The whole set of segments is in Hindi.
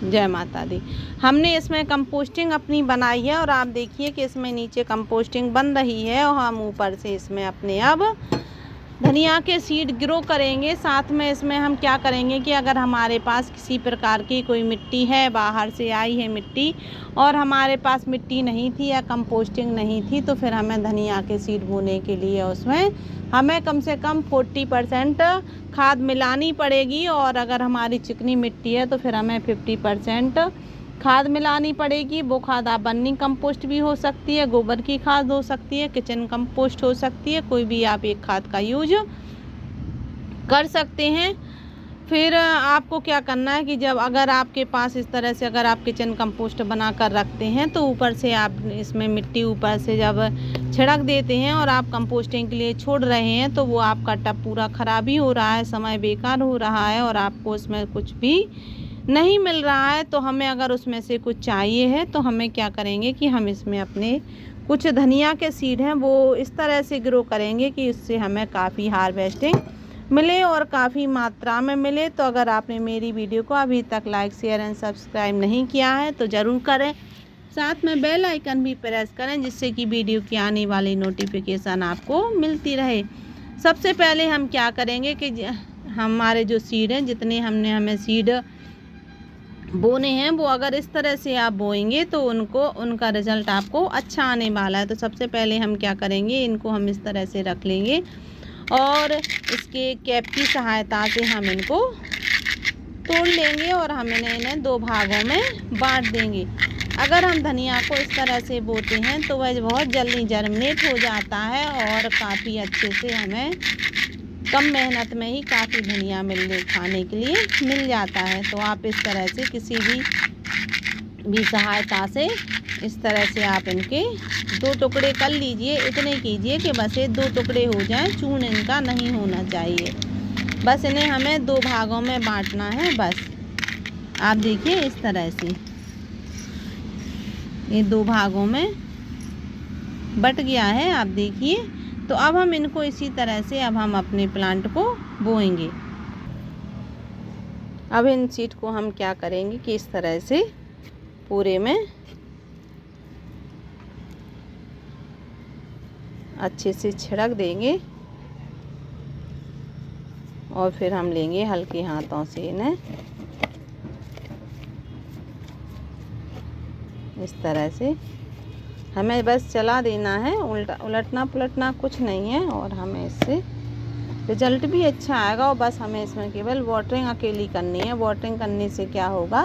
जय माता दी। हमने इसमें कंपोस्टिंग अपनी बनाई है और आप देखिए कि इसमें नीचे कंपोस्टिंग बन रही है और हम ऊपर से इसमें अपने अब धनिया के सीड ग्रो करेंगे। साथ में इसमें हम क्या करेंगे कि अगर हमारे पास किसी प्रकार की कोई मिट्टी है, बाहर से आई है मिट्टी और हमारे पास मिट्टी नहीं थी या कंपोस्टिंग नहीं थी, तो फिर हमें धनिया के सीड बोने के लिए उसमें हमें कम से कम 40% खाद मिलानी पड़ेगी। और अगर हमारी चिकनी मिट्टी है तो फिर हमें 50% खाद मिलानी पड़ेगी। वो खाद आप बर्मी कंपोस्ट भी हो सकती है, गोबर की खाद हो सकती है, किचन कंपोस्ट हो सकती है, कोई भी आप एक खाद का यूज कर सकते हैं। फिर आपको क्या करना है कि जब अगर आपके पास इस तरह से अगर आप किचन कंपोस्ट बना कर रखते हैं तो ऊपर से आप इसमें मिट्टी ऊपर से जब छिड़क देते हैं और आप कंपोस्टिंग के लिए छोड़ रहे हैं तो वो आपका टब पूरा ख़राब ही हो रहा है, समय बेकार हो रहा है और आपको उसमें कुछ भी नहीं मिल रहा है। तो हमें अगर उसमें से कुछ चाहिए है तो हमें क्या करेंगे कि हम इसमें अपने कुछ धनिया के सीड हैं वो इस तरह से ग्रो करेंगे कि इससे हमें काफ़ी हार्वेस्टिंग मिले और काफ़ी मात्रा में मिले। तो अगर आपने मेरी वीडियो को अभी तक लाइक, शेयर एंड सब्सक्राइब नहीं किया है तो ज़रूर करें। साथ में बेल आइकन भी प्रेस करें जिससे कि वीडियो की आने वाली नोटिफिकेशन आपको मिलती रहे। सबसे पहले हम क्या करेंगे कि हमारे जो सीड हैं, जितने हमें सीड बोने हैं, वो अगर इस तरह से आप बोएंगे तो उनका रिज़ल्ट आपको अच्छा आने वाला है। तो सबसे पहले हम क्या करेंगे, इनको हम इस तरह से रख लेंगे और इसके कैप की सहायता से हम इनको तोड़ लेंगे और हम इन्हें 2 भागों में बांट देंगे। अगर हम धनिया को इस तरह से बोते हैं तो वह बहुत जल्दी जर्मिनेट हो जाता है और काफ़ी अच्छे से हमें कम मेहनत में ही काफ़ी धनिया खाने के लिए मिल जाता है। तो आप इस तरह से किसी भी सहायता से इस तरह से आप इनके 2 टुकड़े कर लीजिए। इतने कीजिए कि बस ये 2 टुकड़े हो जाएं, चूर्ण इनका नहीं होना चाहिए। बस इन्हें हमें 2 भागों में बांटना है। बस आप देखिए इस तरह से ये 2 भागों में बट गया है, आप देखिए। तो अब हम इनको इसी तरह से अब हम अपने प्लांट को बोएंगे। अब इन सीड को हम क्या करेंगे कि इस तरह से पूरे में अच्छे से छिड़क देंगे और फिर हम लेंगे हल्के हाथों से इन्हें इस तरह से हमें बस चला देना है, उलटना पुलटना कुछ नहीं है और हमें इससे रिजल्ट भी अच्छा आएगा। और बस हमें इसमें केवल वाटरिंग अकेली करनी है। वाटरिंग करने से क्या होगा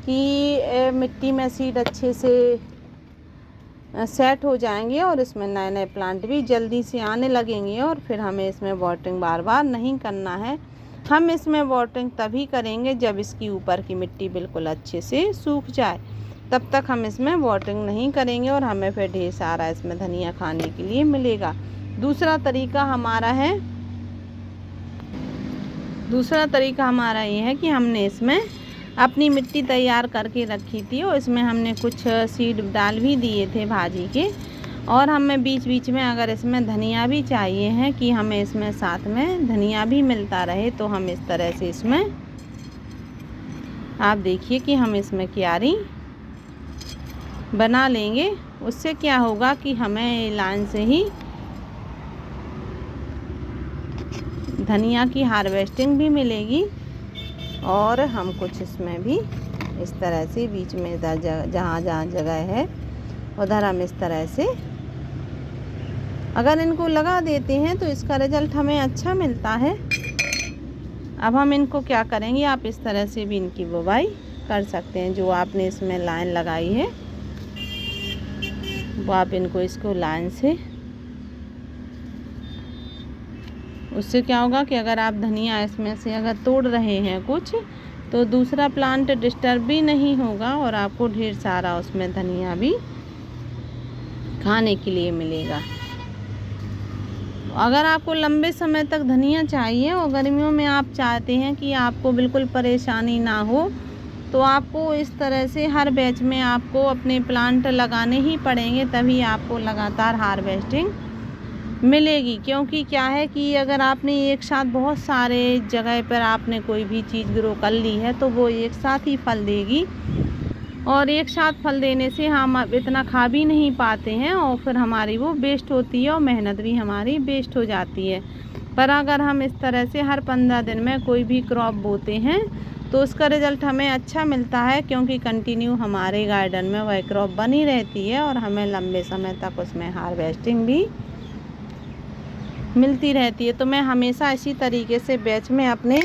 कि मिट्टी में सीड अच्छे से सेट हो जाएंगे और इसमें नए नए प्लांट भी जल्दी से आने लगेंगे। और फिर हमें इसमें वाटरिंग बार बार नहीं करना है। हम इसमें वाटरिंग तभी करेंगे जब इसकी ऊपर की मिट्टी बिल्कुल अच्छे से सूख जाए, तब तक हम इसमें वाटरिंग नहीं करेंगे और हमें फिर ढेर सारा इसमें धनिया खाने के लिए मिलेगा। दूसरा तरीका हमारा ये है कि हमने इसमें अपनी मिट्टी तैयार करके रखी थी और इसमें हमने कुछ सीड डाल भी दिए थे भाजी के। और हमें बीच बीच में अगर इसमें धनिया भी चाहिए है कि हमें इसमें साथ में धनिया भी मिलता रहे, तो हम इस तरह से इसमें आप देखिए कि हम इसमें क्यारी बना लेंगे। उससे क्या होगा कि हमें लाइन से ही धनिया की हार्वेस्टिंग भी मिलेगी और हम कुछ इसमें भी इस तरह से बीच में जहाँ जहाँ जगह है उधर हम इस तरह से अगर इनको लगा देते हैं तो इसका रिजल्ट हमें अच्छा मिलता है। अब हम इनको क्या करेंगे, आप इस तरह से भी इनकी बुवाई कर सकते हैं। जो आपने इसमें लाइन लगाई है वो आप इसको लाइन से, उससे क्या होगा कि अगर आप धनिया इसमें से अगर तोड़ रहे हैं कुछ, तो दूसरा प्लांट डिस्टर्ब भी नहीं होगा और आपको ढेर सारा उसमें धनिया भी खाने के लिए मिलेगा। अगर आपको लंबे समय तक धनिया चाहिए और गर्मियों में आप चाहते हैं कि आपको बिल्कुल परेशानी ना हो, तो आपको इस तरह से हर बैच में आपको अपने प्लांट लगाने ही पड़ेंगे, तभी आपको लगातार हार्वेस्टिंग मिलेगी। क्योंकि क्या है कि अगर आपने एक साथ बहुत सारे जगह पर आपने कोई भी चीज़ ग्रो कर ली है तो वो एक साथ ही फल देगी, और एक साथ फल देने से हम अब इतना खा भी नहीं पाते हैं और फिर हमारी वो वेस्ट होती है और मेहनत भी हमारी वेस्ट हो जाती है। पर अगर हम इस तरह से हर 15 दिन में कोई भी क्रॉप बोते हैं तो उसका रिज़ल्ट हमें अच्छा मिलता है, क्योंकि कंटिन्यू हमारे गार्डन में वह क्रॉप बनी रहती है और हमें लंबे समय तक उसमें हार्वेस्टिंग भी मिलती रहती है। तो मैं हमेशा इसी तरीके से बैच में अपने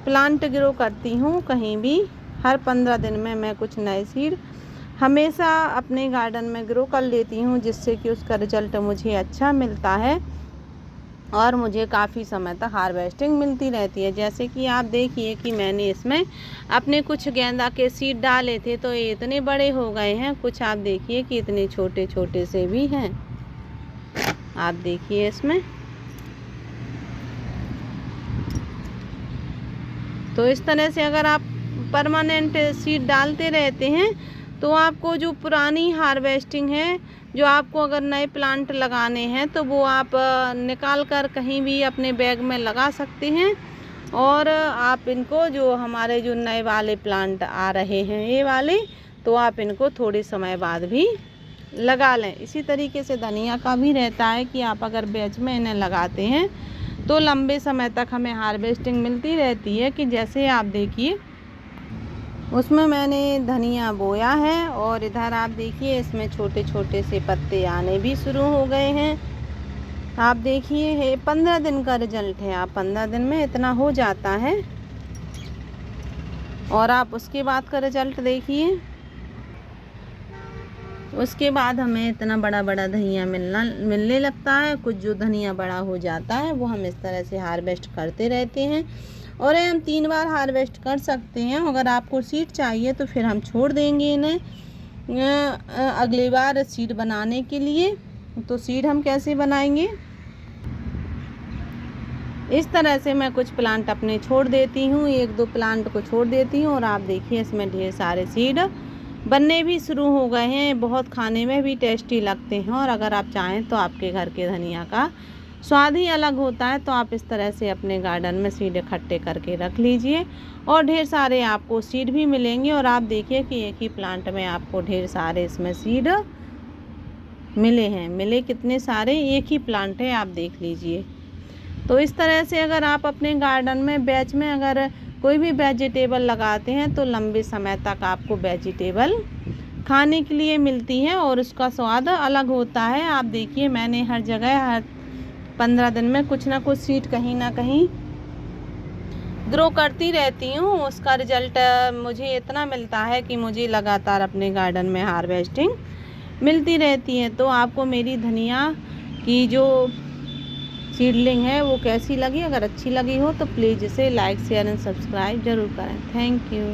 प्लांट ग्रो करती हूँ। कहीं भी हर 15 दिन में मैं कुछ नए सीड हमेशा अपने गार्डन में ग्रो कर लेती हूँ, जिससे कि उसका रिज़ल्ट मुझे अच्छा मिलता है और मुझे काफ़ी समय तक हार्वेस्टिंग मिलती रहती है। जैसे कि आप देखिए कि मैंने इसमें अपने कुछ गेंदा के सीड डाले थे तो ये इतने बड़े हो गए हैं, कुछ आप देखिए कि इतने छोटे छोटे से भी हैं। आप देखिए इसमें तो इस तरह से अगर आप परमानेंट सीड डालते रहते हैं तो आपको जो पुरानी हार्वेस्टिंग है, जो आपको अगर नए प्लांट लगाने हैं तो वो आप निकाल कर कहीं भी अपने बैग में लगा सकते हैं, और आप इनको जो हमारे जो नए वाले प्लांट आ रहे हैं ये वाले, तो आप इनको थोड़े समय बाद भी लगा लें। इसी तरीके से धनिया का भी रहता है कि आप अगर बैच में इन्हें लगाते हैं तो लंबे समय तक हमें हार्वेस्टिंग मिलती रहती है। कि जैसे आप देखिए उसमें मैंने धनिया बोया है और इधर आप देखिए इसमें छोटे छोटे से पत्ते आने भी शुरू हो गए हैं। आप देखिए है 15 दिन का रिजल्ट है। आप 15 दिन में इतना हो जाता है और आप उसके बाद का रिजल्ट देखिए। उसके बाद हमें इतना बड़ा बड़ा धनिया मिलने लगता है। कुछ जो धनिया बड़ा हो जाता है वो हम इस तरह से हार्वेस्ट करते रहते हैं, और ये हम 3 बार हार्वेस्ट कर सकते हैं। अगर आपको सीड चाहिए तो फिर हम छोड़ देंगे इन्हें अगली बार सीड बनाने के लिए। तो सीड हम कैसे बनाएंगे, इस तरह से मैं कुछ प्लांट अपने छोड़ देती हूँ, 1-2 प्लांट को छोड़ देती हूँ, और आप देखिए इसमें ढेर सारे सीड बनने भी शुरू हो गए हैं। बहुत खाने में भी टेस्टी लगते हैं, और अगर आप चाहें तो आपके घर के धनिया का स्वाद ही अलग होता है। तो आप इस तरह से अपने गार्डन में सीड इकट्ठे करके रख लीजिए और ढेर सारे आपको सीड भी मिलेंगे। और आप देखिए कि एक ही प्लांट में आपको ढेर सारे इसमें सीड मिले कितने सारे, एक ही प्लांट है, आप देख लीजिए। तो इस तरह से अगर आप अपने गार्डन में बैच में अगर कोई भी वेजिटेबल लगाते हैं तो लंबे समय तक आपको वेजिटेबल खाने के लिए मिलती है और उसका स्वाद अलग होता है। आप देखिए मैंने हर जगह हर 15 दिन में कुछ ना कुछ सीड कहीं ना कहीं ग्रो करती रहती हूँ। उसका रिजल्ट मुझे इतना मिलता है कि मुझे लगातार अपने गार्डन में हार्वेस्टिंग मिलती रहती है। तो आपको मेरी धनिया की जो सीडलिंग है वो कैसी लगी, अगर अच्छी लगी हो तो प्लीज़ इसे लाइक शेयर एंड सब्सक्राइब ज़रूर करें। Thank you.